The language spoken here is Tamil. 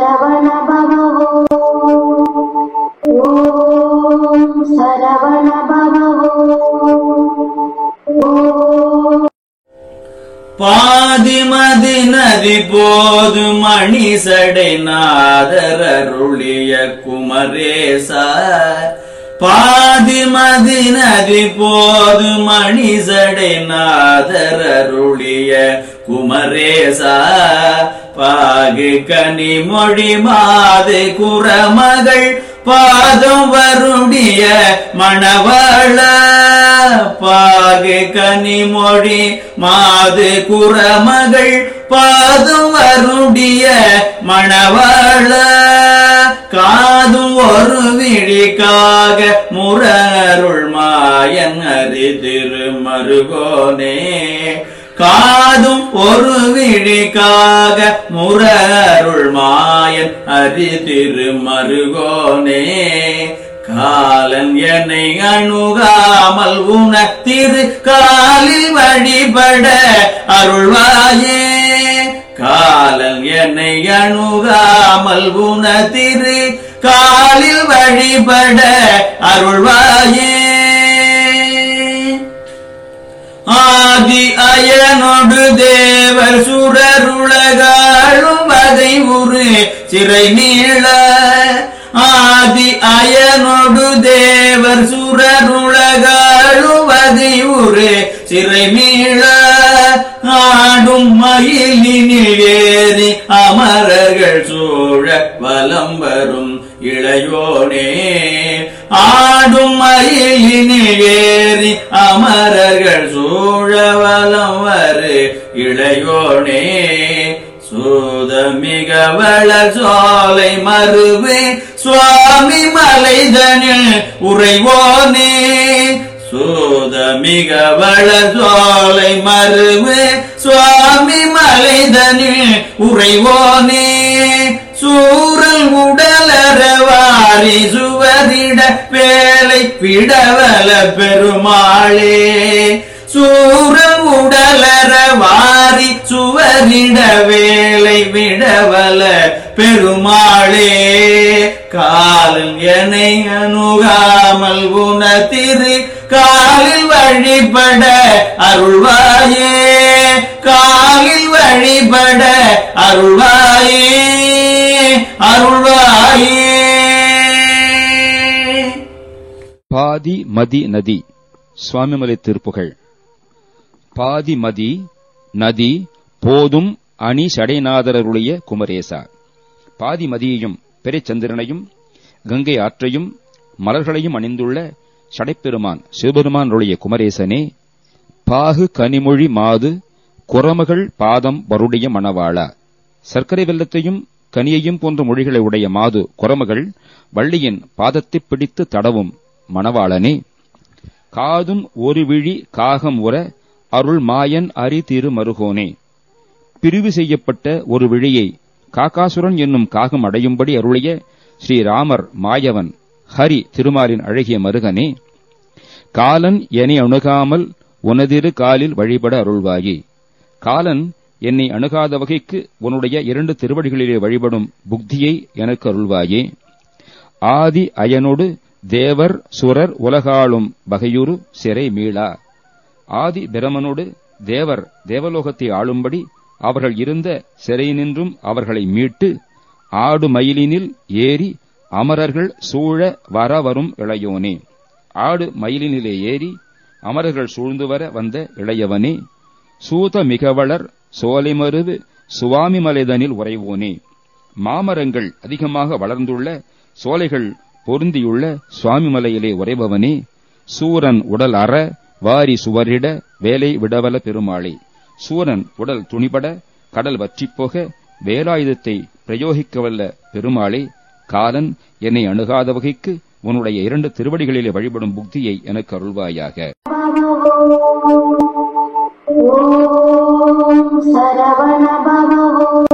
சரவண பவோ ஓம் சரவண பவோ பாதிமதி நதி போது மணிசடை நாதரருளிய குமரேசா பாதிமதி நதி போது மணிசடை நாதரருளிய குமரேசா பாகு கனி மொழி மாது குரமகள் பாதம் வருடிய மணவாள பாகு கனி மொழி மாது குரமகள் பாதம் வருடிய மணவாள காதும் ஒரு விழிக்காக முரருள் மாயன் அரி திருமருகோனே காதும் ஒரு விழிக்காக முரருள் மாயன் அரி திருமருகோனே காலன் என்னை அணுகாமல் உனத்திரு காலில் வழிபட அருள்வாயே காலன் என்னை அணுகாமல் உனத்திரு காலில் வழிபட அருள்வாயே ஆதி அயனொடு தேவர் சுரருலகாளும் வகை உரு சிறை நீள ஆதி அயனொடு தேவர் சுரருலகாளும் வகை உரு சிறை நீள ஆடும் மயிலினில் ஏறி அமரர்கள் சூழ வலம் வரும் இளையோனே ஆடும் மயிலினில் ஏறி அமரர்கள் சூழ வலம் வரு இளையோனே சூதமிக வள சோலை மருவே சுவாமி மலைதனில் உறைவோனே சூதமிக வள சோலை மருவே சுவாமி மலைதனில் உறைவோனே சூரல் உடலற வாரி சுவரிட வேலை விடவல பெருமாளே சூரல் உடலற வாரி சுவரிட வேலை விடவல பெருமாளே காலன் என்னை அணுகாமல் உனத்திரு காலில் வழிபட அருள்வாயே காலில் வழிபட அருள்வாயே அருள்வாயே. பாதி மதி நதி சுவாமிமலை திருப்புகழ். பாதி மதி நதி போதும் அணி சடைநாதரருடைய குமரேசா. பாதி மதியையும் பெருச்சந்திரனையும் கங்கை ஆற்றையும் மலர்களையும் அணிந்துள்ள சடைப்பெருமான் சிவபெருமானுடைய குமரேசனே பாகு கனிமொழி மாது குரமகள் பாதம் வருடைய மணவாளா. சர்க்கரை வெல்லத்தையும் கனியையும் போன்ற மொழிகளை உடைய மாது குரமகள் வள்ளியின் பாதத்தை பிடித்து தடவும் மணவாளனே காதும் ஒரு விழி காகம் உற அருள் மாயன் அரி திருமருகோனே. பிரிவு செய்யப்பட்ட ஒரு விழியை காகாசுரன் என்னும் காகம் அடையும்படி அருளிய ஸ்ரீராமர் மாயவன் ஹரி திருமாலின் அழகிய மருகனே காலன் என்னை அணுகாமல் உனதிரு காலில் வழிபட அருள்வாயே. காலன் என்னை அணுகாத வகைக்கு உன்னுடைய 2 திருவடிகளிலே வழிபடும் புக்தியை எனக்கு அருள்வாயே. ஆதி அயனோடு தேவர் சுரர் உலகாளும் வகையுறு சிறை மீளா. ஆதி பிரமனோடு தேவர் தேவலோகத்தை ஆளும்படி அவர்கள் இருந்த சிறை நின்றும் அவர்களை மீட்டு ஆடு மயிலினில் ஏறி அமரர்கள் சூழ வரவரும் இளையோனே. ஆடு மயிலினிலே ஏறி அமரர்கள் சூழ்ந்து வர வந்த இளையவனே சூத மிகவளர் சோலைமருவு சுவாமி மலைதனில் உறைவோனே. மாமரங்கள் அதிகமாக வளர்ந்துள்ள சோலைகள் பொருந்தியுள்ள சுவாமி மலையிலே உறைபவனே சூரன் உடல் அற வாரி சுவரிட வேலை விடவல பெருமாளே. சூரன் உடல் துணிபட கடல் வற்றிப்போக வேலாயுதத்தை பிரயோகிக்கவல்ல பெருமாளே காலன் என்னை அணுகாத வகைக்கு உன்னுடைய 2 திருவடிகளிலே வழிபடும் புக்தியை எனக்கு அருள்வாயாக. ஓம் சரவண பவோ